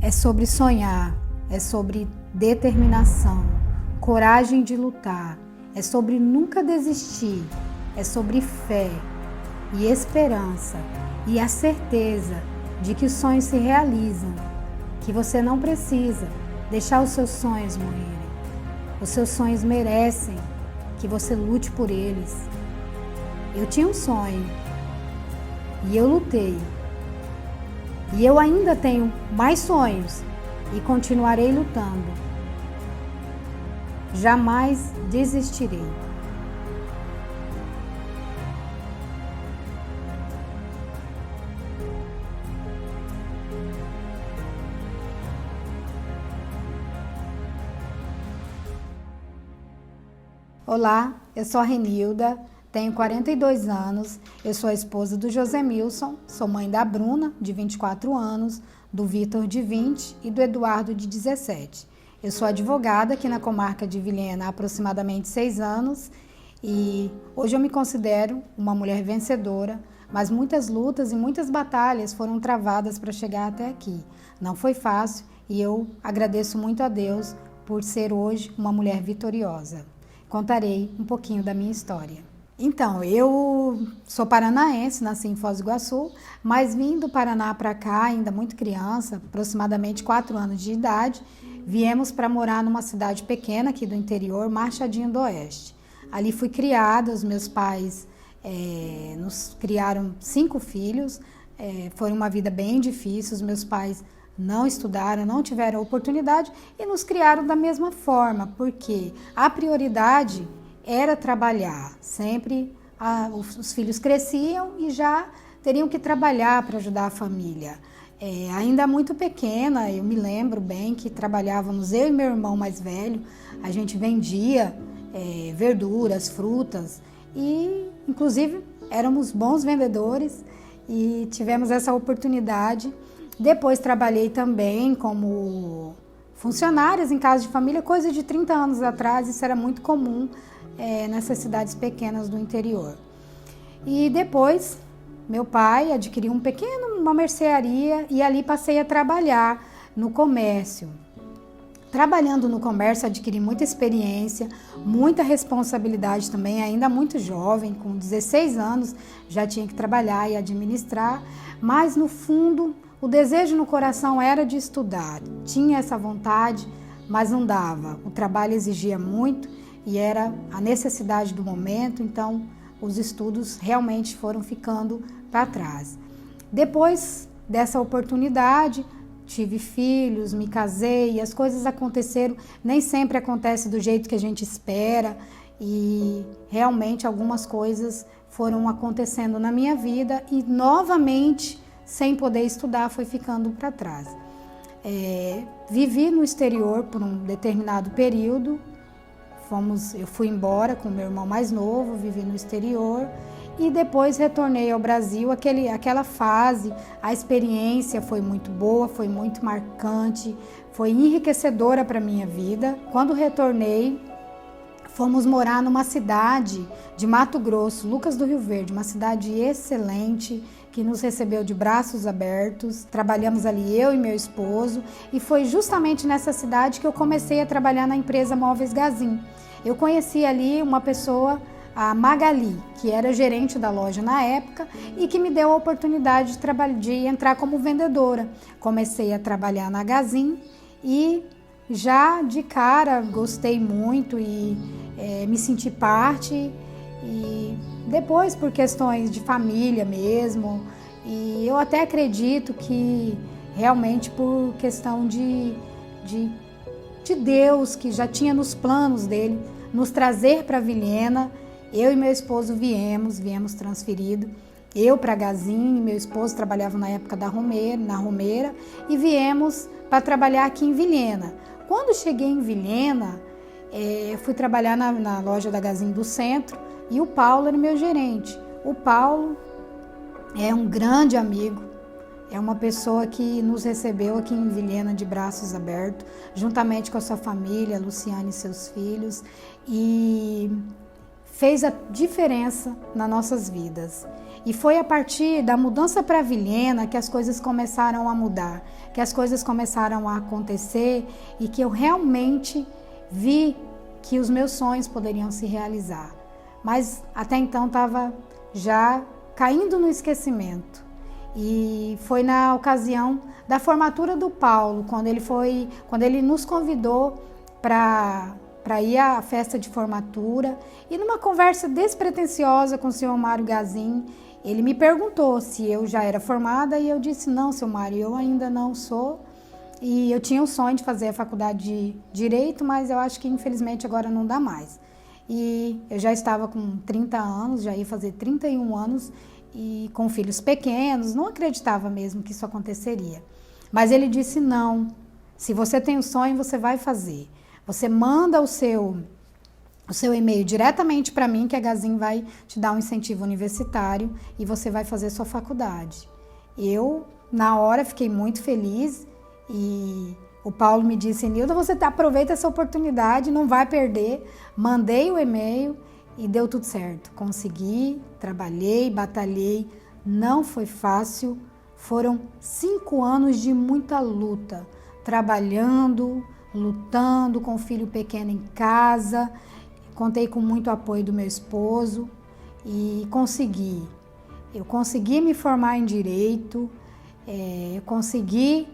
É sobre sonhar, é sobre determinação, coragem de lutar, é sobre nunca desistir, é sobre fé e esperança e a certeza de que os sonhos se realizam, que você não precisa deixar os seus sonhos morrerem. Os seus sonhos merecem que você lute por eles. Eu tinha um sonho e eu lutei. E eu ainda tenho mais sonhos e continuarei lutando. Jamais desistirei. Olá, eu sou a Renilda, tenho 42 anos, eu sou a esposa do Josemilson, sou mãe da Bruna, de 24 anos, do Vitor, de 20 e do Eduardo, de 17. Eu sou advogada aqui na comarca de Vilhena há aproximadamente 6 anos e hoje eu me considero uma mulher vencedora, mas muitas lutas e muitas batalhas foram travadas para chegar até aqui. Não foi fácil e eu agradeço muito a Deus por ser hoje uma mulher vitoriosa. Contarei um pouquinho da minha história. Então, eu sou paranaense, nasci em Foz do Iguaçu, mas vim do Paraná para cá, ainda muito criança, aproximadamente 4 anos de idade, viemos para morar numa cidade pequena aqui do interior, Machadinho do Oeste. Ali fui criada, os meus pais nos criaram 5 filhos, foi uma vida bem difícil, os meus pais não estudaram, não tiveram oportunidade e nos criaram da mesma forma, porque a prioridade era trabalhar. Sempre os filhos cresciam e já teriam que trabalhar para ajudar a família. Ainda muito pequena, eu me lembro bem que trabalhávamos, eu e meu irmão mais velho, a gente vendia verduras, frutas e, inclusive, éramos bons vendedores e tivemos essa oportunidade. Depois trabalhei também como funcionárias em casa de família, coisa de 30 anos atrás, isso era muito comum nessas cidades pequenas do interior. E depois, meu pai adquiriu uma mercearia e ali passei a trabalhar no comércio. Trabalhando no comércio, adquiri muita experiência, muita responsabilidade também, ainda muito jovem, com 16 anos, já tinha que trabalhar e administrar, mas no fundo, o desejo no coração era de estudar, tinha essa vontade, mas não dava. O trabalho exigia muito e era a necessidade do momento, então os estudos realmente foram ficando para trás. Depois dessa oportunidade, tive filhos, me casei e as coisas aconteceram, nem sempre acontece do jeito que a gente espera e realmente algumas coisas foram acontecendo na minha vida e novamente, sem poder estudar, foi ficando para trás. Vivi no exterior por um determinado período, eu fui embora com meu irmão mais novo, vivi no exterior e depois retornei ao Brasil. Aquela fase, a experiência foi muito boa, foi muito marcante, foi enriquecedora para a minha vida. Quando retornei, fomos morar numa cidade de Mato Grosso, Lucas do Rio Verde, uma cidade excelente, que nos recebeu de braços abertos. Trabalhamos ali eu e meu esposo e foi justamente nessa cidade que eu comecei a trabalhar na empresa Móveis Gazin. Eu conheci ali uma pessoa, a Magali, que era gerente da loja na época e que me deu a oportunidade de entrar como vendedora. Comecei a trabalhar na Gazin e já de cara gostei muito e me senti parte. E depois por questões de família mesmo, e eu até acredito que realmente por questão de Deus, que já tinha nos planos dele nos trazer para Vilhena, eu e meu esposo viemos transferido, eu para Gazin e meu esposo trabalhava na época na Romeira, e viemos para trabalhar aqui em Vilhena. Quando cheguei em Vilhena, fui trabalhar na loja da Gazin do centro, e o Paulo era meu gerente. O Paulo é um grande amigo, é uma pessoa que nos recebeu aqui em Vilhena de braços abertos, juntamente com a sua família, Luciane e seus filhos, e fez a diferença nas nossas vidas. E foi a partir da mudança para Vilhena que as coisas começaram a mudar. que as coisas começaram a acontecer e que eu realmente vi que os meus sonhos poderiam se realizar. Mas até então estava já caindo no esquecimento. E foi na ocasião da formatura do Paulo, quando ele nos convidou para ir à festa de formatura, e numa conversa despretensiosa com o senhor Mário Gazin, ele me perguntou se eu já era formada e eu disse: não, senhor Mário, eu ainda não sou. E eu tinha o sonho de fazer a faculdade de Direito, mas eu acho que infelizmente agora não dá mais. E eu já estava com 30 anos, já ia fazer 31 anos, e com filhos pequenos, não acreditava mesmo que isso aconteceria. Mas ele disse: não, se você tem um sonho, você vai fazer. Você manda o seu e-mail diretamente para mim, que a Gazin vai te dar um incentivo universitário e você vai fazer sua faculdade. Eu, na hora, fiquei muito feliz e o Paulo me disse: Nilda, você aproveita essa oportunidade, não vai perder. Mandei o e-mail e deu tudo certo. Consegui, trabalhei, batalhei, não foi fácil. Foram 5 anos de muita luta, trabalhando, lutando com o filho pequeno em casa. Contei com muito apoio do meu esposo e consegui. Eu consegui me formar em Direito, eu consegui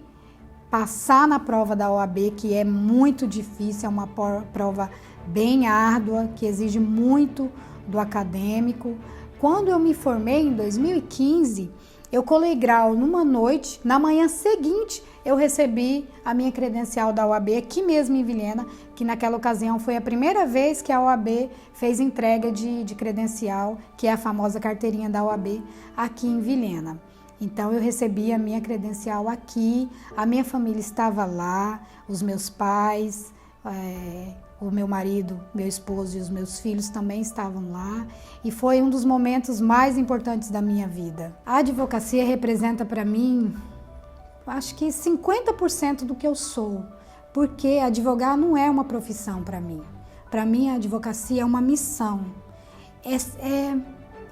passar na prova da OAB, que é muito difícil, é uma prova bem árdua, que exige muito do acadêmico. Quando eu me formei, em 2015, eu colei grau numa noite, na manhã seguinte eu recebi a minha credencial da OAB aqui mesmo em Vilhena, que naquela ocasião foi a primeira vez que a OAB fez entrega de credencial, que é a famosa carteirinha da OAB, aqui em Vilhena. Então eu recebi a minha credencial aqui, a minha família estava lá, os meus pais, o meu marido, meu esposo e os meus filhos também estavam lá, e foi um dos momentos mais importantes da minha vida. A advocacia representa para mim, acho que 50% do que eu sou, porque advogar não é uma profissão para mim. Para mim, a advocacia é uma missão, é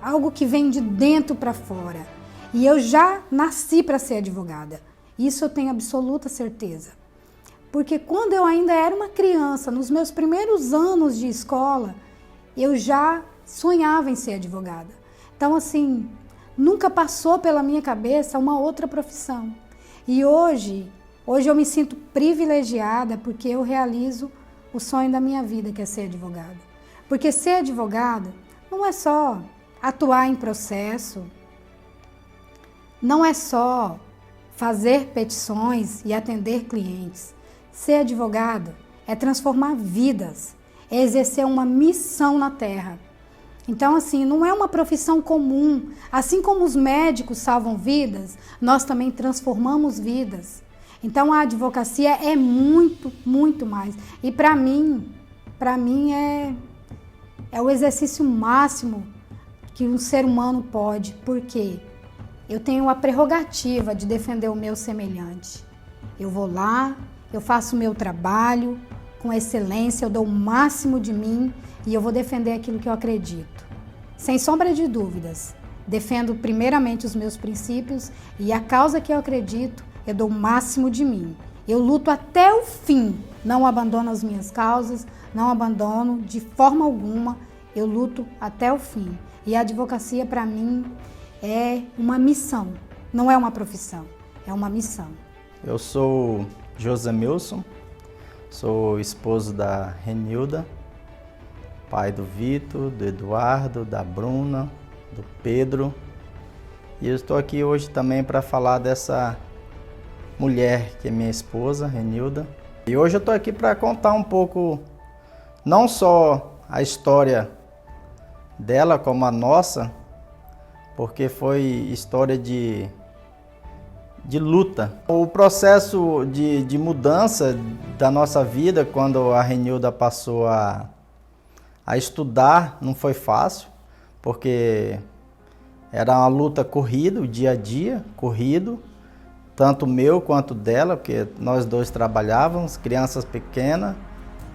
algo que vem de dentro para fora. E eu já nasci para ser advogada, isso eu tenho absoluta certeza. Porque quando eu ainda era uma criança, nos meus primeiros anos de escola, eu já sonhava em ser advogada. Então, assim, nunca passou pela minha cabeça uma outra profissão. E hoje eu me sinto privilegiada porque eu realizo o sonho da minha vida, que é ser advogada. Porque ser advogada não é só atuar em processo, não é só fazer petições e atender clientes. Ser advogado é transformar vidas, é exercer uma missão na Terra. Então, assim, não é uma profissão comum. Assim como os médicos salvam vidas, nós também transformamos vidas. Então, a advocacia é muito, muito mais. E para mim é o exercício máximo que um ser humano pode. Por quê? Eu tenho a prerrogativa de defender o meu semelhante. Eu vou lá, eu faço o meu trabalho com excelência, eu dou o máximo de mim e eu vou defender aquilo que eu acredito. Sem sombra de dúvidas, defendo primeiramente os meus princípios e a causa que eu acredito, eu dou o máximo de mim. Eu luto até o fim, não abandono as minhas causas, não abandono de forma alguma, eu luto até o fim. E a advocacia, para mim, é uma missão, não é uma profissão, é uma missão. Eu sou Josemilson, sou esposo da Renilda, pai do Vitor, do Eduardo, da Bruna, do Pedro. E eu estou aqui hoje também para falar dessa mulher que é minha esposa, Renilda. E hoje eu estou aqui para contar um pouco, não só a história dela como a nossa, porque foi história de luta. O processo de mudança da nossa vida, quando a Renilda passou a estudar, não foi fácil, porque era uma luta corrida, o dia a dia, corrido, tanto meu quanto dela, porque nós dois trabalhávamos, crianças pequenas,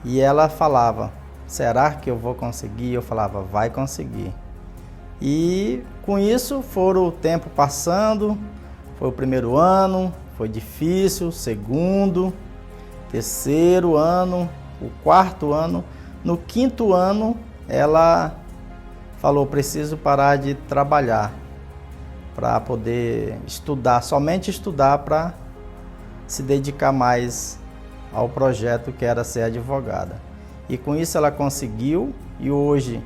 e ela falava: será que eu vou conseguir? Eu falava: vai conseguir. E com isso foram o tempo passando, foi o primeiro ano, foi difícil, segundo, terceiro ano, o quarto ano. No quinto ano, ela falou, preciso parar de trabalhar para poder estudar, somente estudar para se dedicar mais ao projeto que era ser advogada. E com isso ela conseguiu, e hoje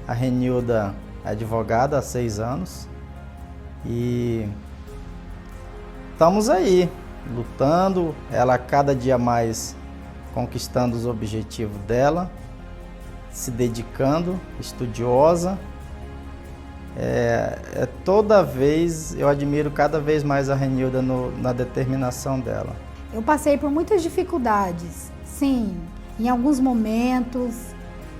a Renilda é advogada há 6 anos. E estamos aí, lutando, ela cada dia mais conquistando os objetivos dela, se dedicando, estudiosa. Toda vez, eu admiro cada vez mais a Renilda na determinação dela. Eu passei por muitas dificuldades, sim, em alguns momentos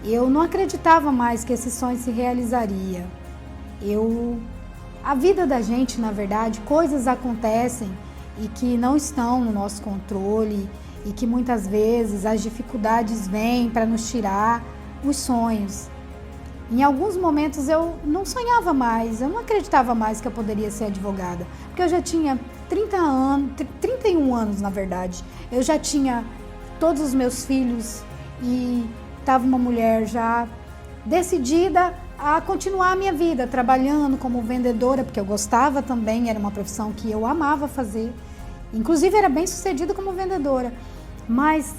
eu não acreditava mais que esse sonho se realizaria. A vida da gente, na verdade, coisas acontecem e que não estão no nosso controle e que muitas vezes as dificuldades vêm para nos tirar os sonhos. Em alguns momentos eu não sonhava mais, eu não acreditava mais que eu poderia ser advogada, porque eu já tinha 31 anos, na verdade. Eu já tinha todos os meus filhos e estava uma mulher já decidida a continuar a minha vida, trabalhando como vendedora, porque eu gostava também, era uma profissão que eu amava fazer. Inclusive era bem sucedida como vendedora, mas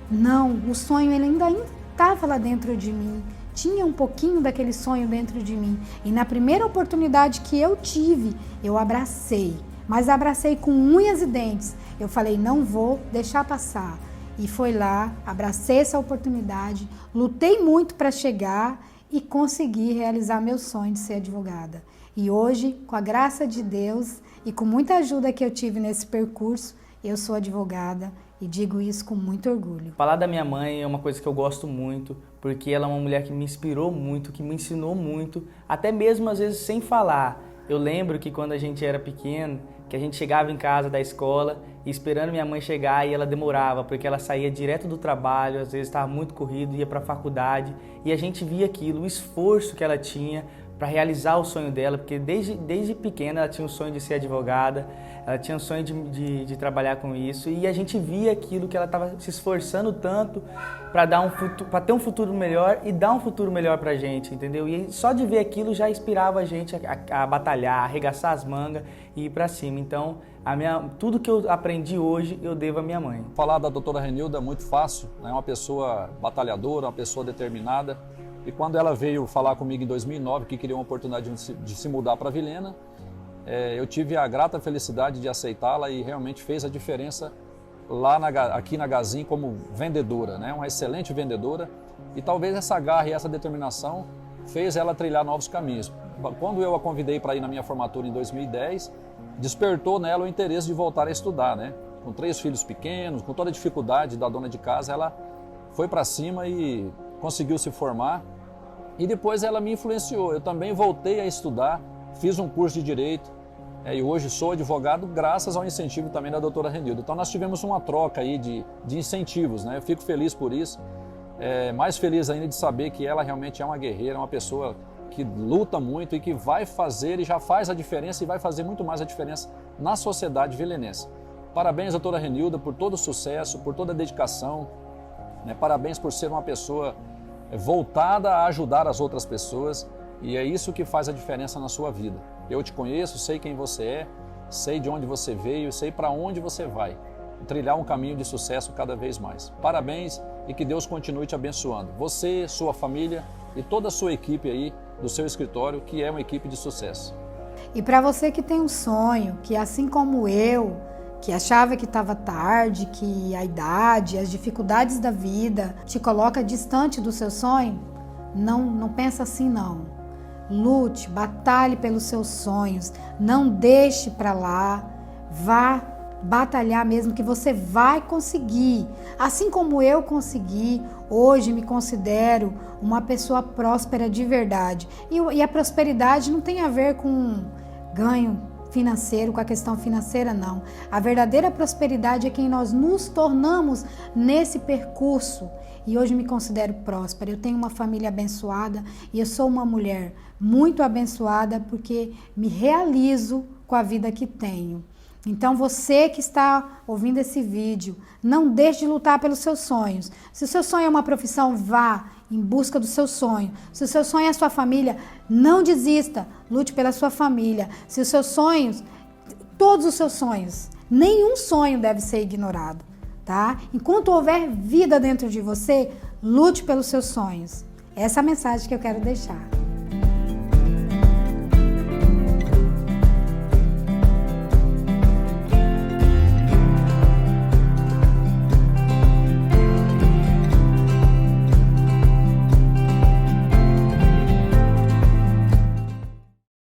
não, o sonho ele ainda estava lá dentro de mim. Tinha um pouquinho daquele sonho dentro de mim. E na primeira oportunidade que eu tive, eu abracei. Mas abracei com unhas e dentes. Eu falei, não vou deixar passar. E foi lá, abracei essa oportunidade, lutei muito para chegar e consegui realizar meu sonho de ser advogada. E hoje, com a graça de Deus e com muita ajuda que eu tive nesse percurso, eu sou advogada. E digo isso com muito orgulho. Falar da minha mãe é uma coisa que eu gosto muito, porque ela é uma mulher que me inspirou muito, que me ensinou muito, até mesmo às vezes sem falar. Eu lembro que quando a gente era pequeno, que a gente chegava em casa da escola e esperando minha mãe chegar e ela demorava, porque ela saía direto do trabalho, às vezes estava muito corrido, ia para a faculdade e a gente via aquilo, o esforço que ela tinha para realizar o sonho dela, porque desde pequena ela tinha o sonho de ser advogada, ela tinha o sonho de trabalhar com isso e a gente via aquilo que ela estava se esforçando tanto para ter um futuro melhor e dar um futuro melhor para a gente, entendeu? E só de ver aquilo já inspirava a gente a batalhar, a arregaçar as mangas e ir para cima. Então, tudo que eu aprendi hoje eu devo à minha mãe. Falar da doutora Renilda é muito fácil, é uma pessoa batalhadora, uma pessoa determinada. E quando ela veio falar comigo em 2009 que queria uma oportunidade de se mudar para Vilhena, eu tive a grata felicidade de aceitá-la e realmente fez a diferença lá aqui na Gazin como vendedora, né? Uma excelente vendedora. E talvez essa garra e essa determinação fez ela trilhar novos caminhos. Quando eu a convidei para ir na minha formatura em 2010, despertou nela o interesse de voltar a estudar, né? Com 3 filhos pequenos, com toda a dificuldade da dona de casa, ela foi para cima e conseguiu se formar. E depois ela me influenciou, eu também voltei a estudar, fiz um curso de Direito e hoje sou advogado graças ao incentivo também da doutora Renilda. Então nós tivemos uma troca aí de incentivos, né? Eu fico feliz por isso, mais feliz ainda de saber que ela realmente é uma guerreira, uma pessoa que luta muito e que vai fazer e já faz a diferença e vai fazer muito mais a diferença na sociedade vilenense. Parabéns, doutora Renilda, por todo o sucesso, por toda a dedicação, né? Parabéns por ser uma pessoa voltada a ajudar as outras pessoas e é isso que faz a diferença na sua vida. Eu te conheço, sei quem você é, sei de onde você veio, sei para onde você vai. Trilhar um caminho de sucesso cada vez mais. Parabéns e que Deus continue te abençoando. Você, sua família e toda a sua equipe aí do seu escritório, que é uma equipe de sucesso. E para você que tem um sonho, que assim como eu, que achava que estava tarde, que a idade, as dificuldades da vida te coloca distante do seu sonho, não pensa assim não. Lute, batalhe pelos seus sonhos, não deixe para lá, vá batalhar mesmo que você vai conseguir. Assim como eu consegui, hoje me considero uma pessoa próspera de verdade. E a prosperidade não tem a ver com ganho financeiro, com a questão financeira, não. A verdadeira prosperidade é quem nós nos tornamos nesse percurso. E hoje me considero próspera. Eu tenho uma família abençoada e eu sou uma mulher muito abençoada porque me realizo com a vida que tenho. Então você que está ouvindo esse vídeo, não deixe de lutar pelos seus sonhos. Se o seu sonho é uma profissão, vá em busca do seu sonho. Se o seu sonho é a sua família, não desista, lute pela sua família. Se os seus sonhos, todos os seus sonhos, nenhum sonho deve ser ignorado, tá? Enquanto houver vida dentro de você, lute pelos seus sonhos. Essa é a mensagem que eu quero deixar.